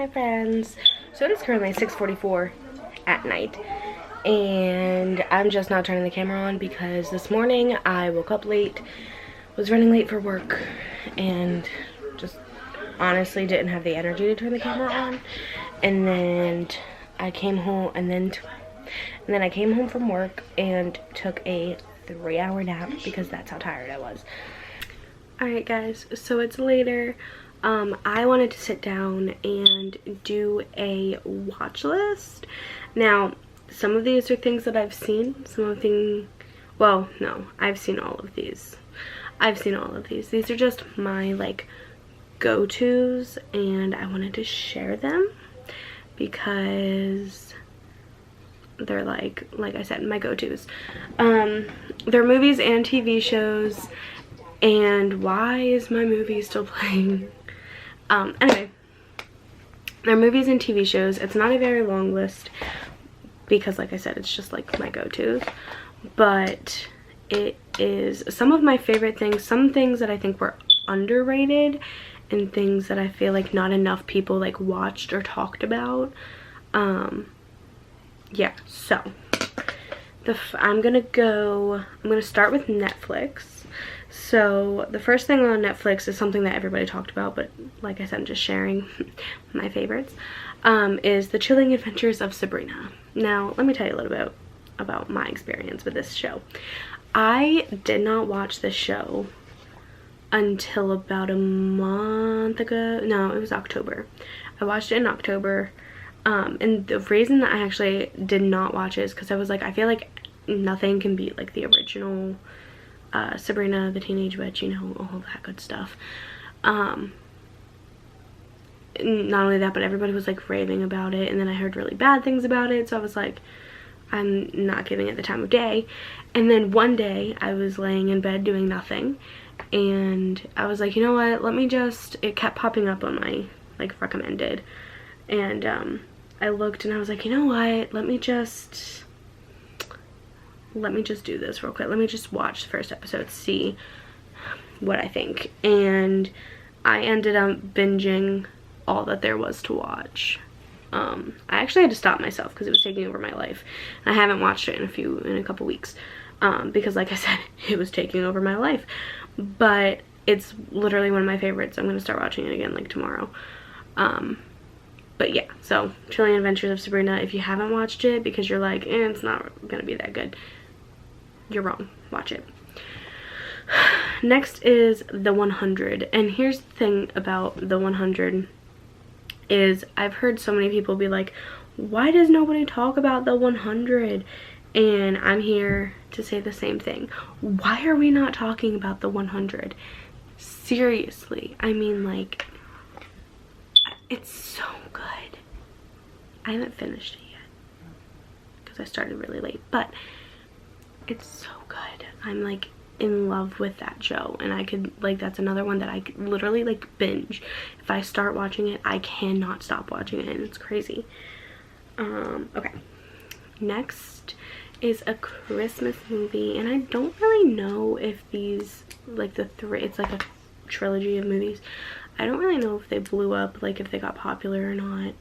Hi friends. So it is currently 6:44 at night and I'm just not turning the camera on because this morning I woke up late, was running late for work, and just honestly didn't have the energy to turn the camera on. And then I came home I came home from work and took a 3-hour nap because that's how tired I was. Alright guys, so it's later. I wanted to sit down and do a watch list. Now, some of these are things that I've seen. Well, no, I've seen all of these. These are just my like go-tos, and I wanted to share them because they're like I said, my go-tos. They're movies and TV shows. And why is my movie still playing? Anyway, they're movies and TV shows. It's not a very long list because, like I said, it's just like my go-tos. But it is some of my favorite things, some things that I think were underrated, and things that I feel like not enough people like watched or talked about. Yeah, so I'm gonna start with Netflix. So the first thing on Netflix is something that everybody talked about, but like I said, I'm just sharing my favorites, is The Chilling Adventures of Sabrina. Now, let me tell you a little bit about my experience with this show. I did not watch this show until about a month ago. No, it was October. I watched it in October, and the reason that I actually did not watch it is because I was like, I feel like nothing can beat like the original Sabrina the Teenage Witch, you know, all that good stuff. Not only that, but everybody was like raving about it, and then I heard really bad things about it, so I was like, I'm not giving it the time of day. And then one day I was laying in bed doing nothing, and I was like, you know what, it kept popping up on my like recommended, and I looked and I was like, you know what, let me just do this real quick. Let me just watch the first episode, see what I think. And I ended up binging all that there was to watch. I actually had to stop myself because it was taking over my life. I haven't watched it in a couple weeks because, like I said, it was taking over my life. But it's literally one of my favorites. I'm gonna start watching it again like tomorrow. But yeah, so Chilling Adventures of Sabrina. If you haven't watched it because you're like, it's not gonna be that good, you're wrong. Watch it. Next is The 100. And here's the thing about The 100 is I've heard so many people be like, why does nobody talk about The 100? And I'm here to say the same thing. Why are we not talking about The 100? Seriously. I mean, like, it's so good. I haven't finished it yet because I started really late, but it's so good. I'm like in love with that show, and I could like, that's another one that I could literally like binge. If I start watching it, I cannot stop watching it, and it's crazy. Okay, next is a Christmas movie, and I don't really know if these like it's like a trilogy of movies. I don't really know if they blew up, like if they got popular or not,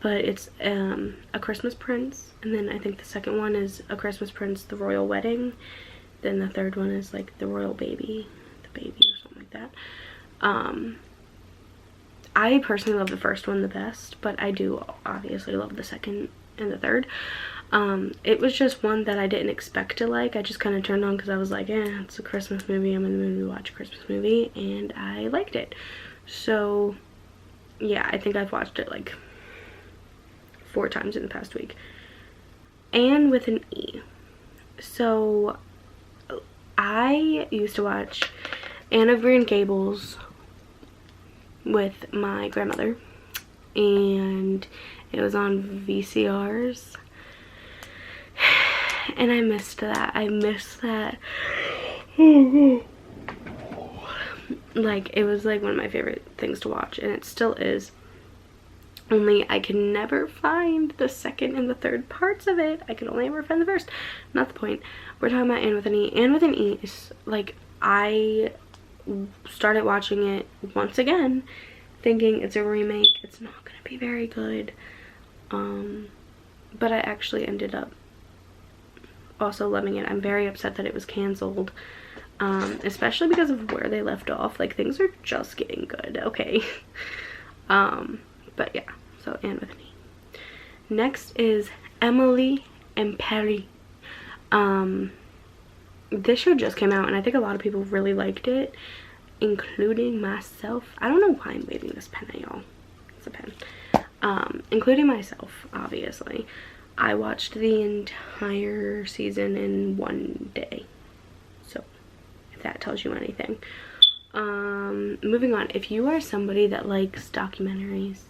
but it's A Christmas Prince, and then I think the second one is A Christmas Prince, The Royal Wedding, then the third one is like The Royal Baby, or something like that. I personally love the first one the best, but I do obviously love the second and the third. It was just one that I didn't expect to like. I just kind of turned on because I was like, it's a Christmas movie, I'm in the mood to watch a Christmas movie, and I liked it. So yeah, I think I've watched it like 4 times in the past week. Anne with an E. So I used to watch Anne of Green Gables with my grandmother, and it was on VCRs, and I missed that. Like, it was like one of my favorite things to watch, and it still is. Only I can never find the second and the third parts of it. I can only ever find the first. Not the point. We're talking about Anne with an E. Anne with an E is like, I started watching it once again thinking it's a remake. It's not gonna be very good. But I actually ended up also loving it. I'm very upset that it was canceled, especially because of where they left off. Like, things are just getting good, okay? But yeah, so Anne with an E. Next is Emily in Paris. This show just came out and I think a lot of people really liked it, including myself. I don't know why I'm waving this pen at y'all. It's a pen. Including myself, obviously. I watched the entire season in one day. So, if that tells you anything. Moving on. If you are somebody that likes documentaries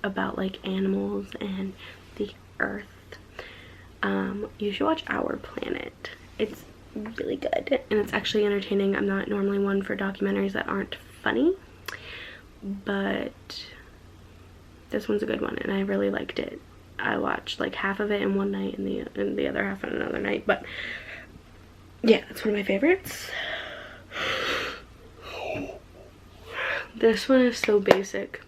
about like animals and the earth, you should watch Our Planet. It's really good and it's actually entertaining. I'm not normally one for documentaries that aren't funny, but this one's a good one and I really liked it. I watched like half of it in one night and the other half on another night, but yeah, it's one of my favorites. This one is so basic.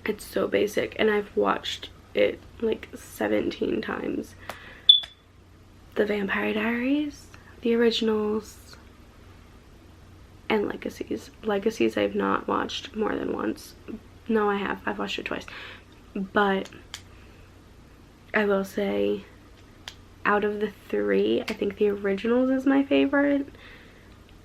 It's so basic and I've watched it like 17 times. The Vampire Diaries, the originals, and Legacies. Legacies I've not watched more than once. No, I have. I've watched it twice. But I will say, out of the three, I think the originals is my favorite.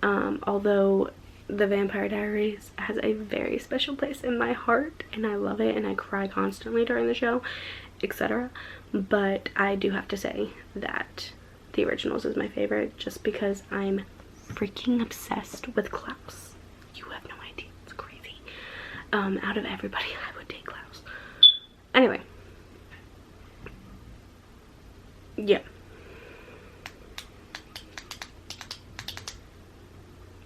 Although the Vampire Diaries has a very special place in my heart and I love it and I cry constantly during the show, etc. But I do have to say that the originals is my favorite just because I'm freaking obsessed with Klaus. You have no idea. It's crazy. Out of everybody, I would take Klaus. Anyway. Yeah.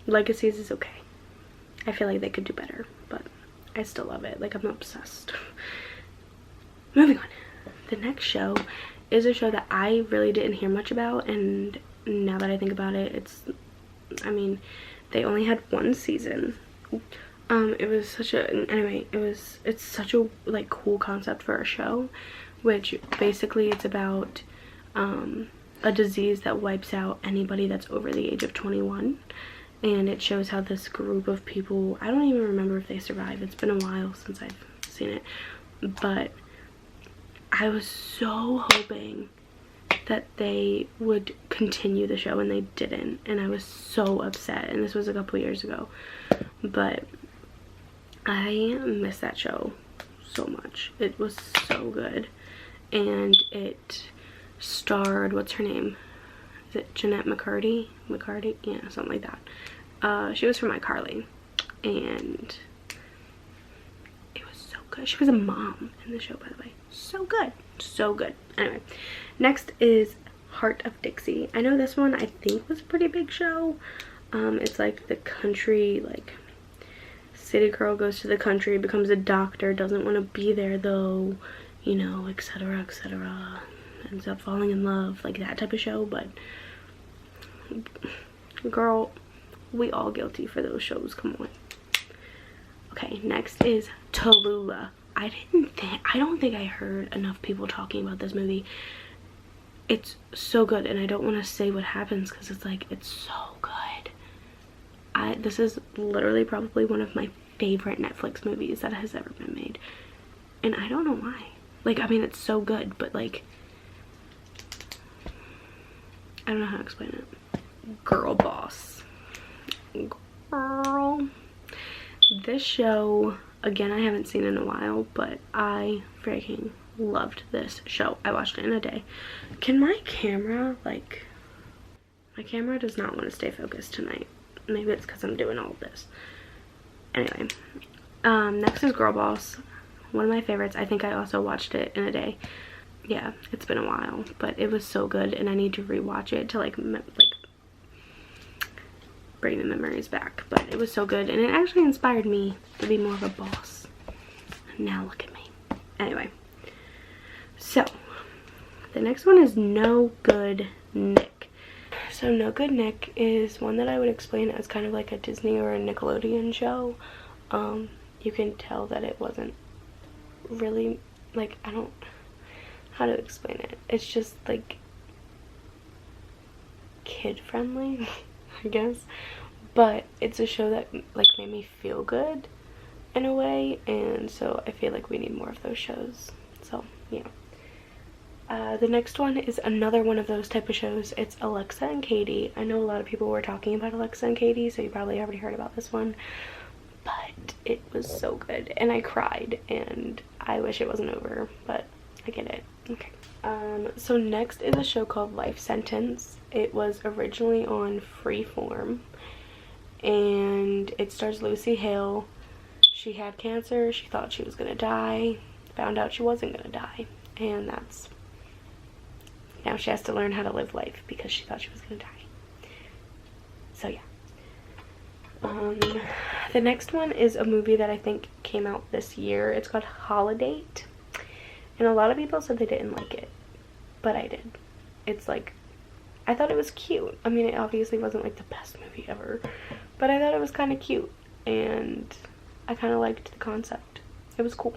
Legacies is okay. I feel like they could do better, but I still love it. Like, I'm obsessed. Moving on. The next show is a show that I really didn't hear much about, and now that I think about it, it's, I mean, they only had one season. It was such a, anyway, it's such a like cool concept for a show, which basically it's about a disease that wipes out anybody that's over the age of 21. And it shows how this group of people, I don't even remember if they survive. It's been a while since I've seen it. But I was so hoping that they would continue the show and they didn't. And I was so upset. And this was a couple years ago. But I miss that show so much. It was so good. And it starred, what's her name? Is it Jeanette McCurdy? McCarty? Yeah, something like that. She was from iCarly, and it was so good. She was a mom in the show, by the way. So good. So good. Anyway, next is Heart of Dixie. I know this one I think was a pretty big show. It's like the country, like, city girl goes to the country, becomes a doctor, doesn't want to be there though, you know, etc, etc. Ends up falling in love, like that type of show. But girl, we all guilty for those shows, come on. Okay, next is Tallulah. I don't think I heard enough people talking about this movie. It's so good, and I don't want to say what happens because it's like, it's so good. This is literally probably one of my favorite Netflix movies that has ever been made, and I don't know why. Like, I mean, it's so good, but like, I don't know how to explain it. Girl Boss. Girl. This show, again, I haven't seen in a while, but I freaking loved this show. I watched it in a day. Can my camera, like, my camera does not want to stay focused tonight. Maybe it's because I'm doing all this. Anyway, next is Girl Boss. One of my favorites. I think I also watched it in a day. Yeah, it's been a while, but it was so good, and I need to rewatch it to like bring the memories back. But it was so good, and it actually inspired me to be more of a boss. Now look at me. Anyway, so the next one is No Good Nick. So So No Good Nick is one that I would explain as kind of like a Disney or a Nickelodeon show. You can tell that it wasn't really, like, I don't, how to explain it. It's just like kid friendly, I guess. But it's a show that like made me feel good in a way, and so I feel like we need more of those shows. So yeah. The next one is another one of those type of shows. It's Alexa and Katie. I know a lot of people were talking about Alexa and Katie, so you probably already heard about this one. But it was so good, and I cried, and I wish it wasn't over, but I get it. Okay. So next is a show called Life Sentence. It was originally on Freeform, and it stars Lucy Hale. She had cancer. She thought she was gonna die. Found out she wasn't gonna die, and that's, now she has to learn how to live life because she thought she was gonna die. So yeah. The next one is a movie that I think came out this year. It's called Holiday, and a lot of people said they didn't like it, but I did. It's like, I thought it was cute. I mean, it obviously wasn't like the best movie ever, but I thought it was kind of cute, and I kind of liked the concept. It was cool.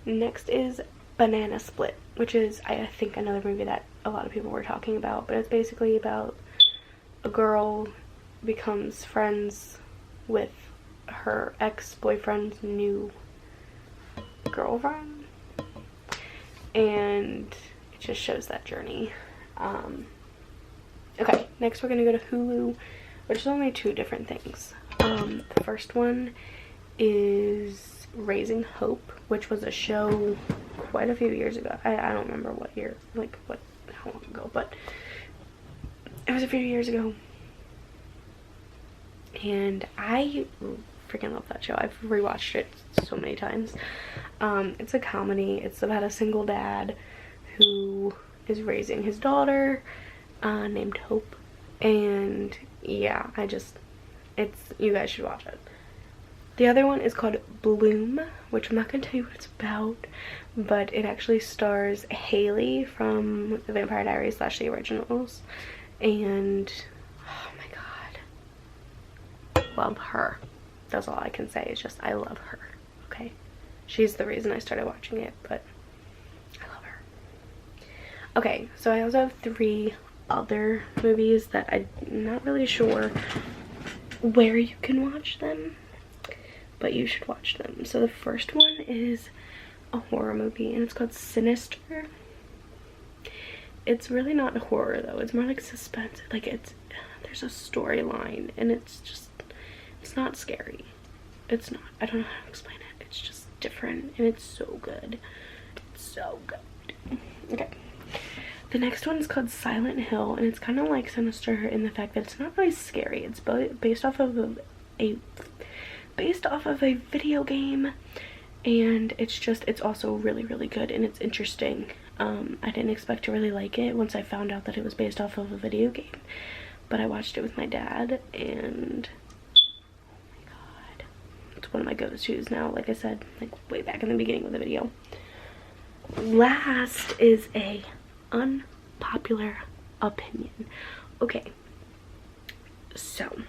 Next is Banana Split, which is, I think, another movie that a lot of people were talking about, but it's basically about a girl becomes friends with her ex-boyfriend's new girlfriend, and it just shows that journey. Okay, next we're gonna go to Hulu, which is only two different things. The first one is Raising Hope, which was a show quite a few years ago. I don't remember what year, like how long ago, but it was a few years ago, and I freaking love that show. I've rewatched it so many times. It's a comedy. It's about a single dad who is raising his daughter named Hope, and yeah, you guys should watch it. The other one is called Bloom, which I'm not going to tell you what it's about, but it actually stars Haley from The Vampire Diaries / The Originals, and oh my god, love her. That's all I can say. It's just, I love her. Okay, she's the reason I started watching it, but I love her. Okay, so I also have 3 other movies that I'm not really sure where you can watch them, but you should watch them. So the first one is a horror movie, and it's called Sinister. It's really not horror though, it's more like suspense. Like, there's a storyline, and it's not scary. It's not, I don't know how to explain it. It's just different, and it's so good. It's so good. Okay. The next one is called Silent Hill, and it's kind of like Sinister in the fact that it's not really scary. It's based off of a video game, and it's also really, really good, and it's interesting. I didn't expect to really like it once I found out that it was based off of a video game, but I watched it with my dad, and oh my god, it's one of my go-tos now, like I said, like way back in the beginning of the video. Last is a unpopular opinion. Okay, so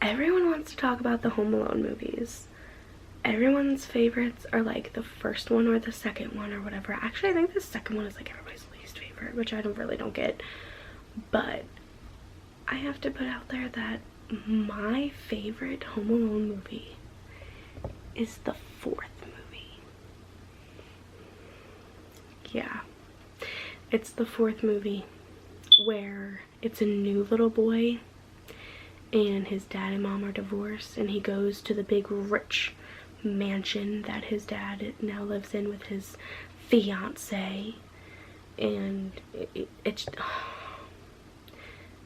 everyone wants to talk about the Home Alone movies. Everyone's favorites are like the first one or the second one or whatever. Actually, I think the second one is like everybody's least favorite, which I really don't get. But I have to put out there that my favorite Home Alone movie is the 4th movie. Yeah, it's the 4th movie where it's a new little boy, and his dad and mom are divorced, and he goes to the big rich mansion that his dad now lives in with his fiance, and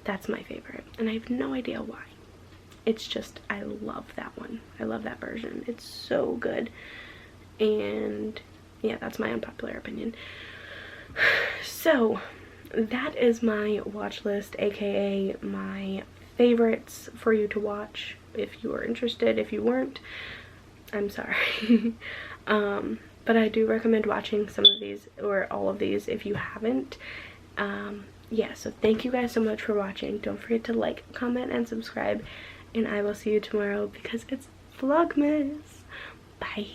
that's my favorite, and I have no idea why. It's just, I love that one. I love that version. It's so good, and yeah, that's my unpopular opinion. So that is my watch list, aka my favorites for you to watch if you are interested. If you weren't, I'm sorry. But I do recommend watching some of these or all of these if you haven't, Yeah, so thank you guys so much for watching. Don't forget to like, comment, and subscribe, and I will see you tomorrow because it's Vlogmas. Bye.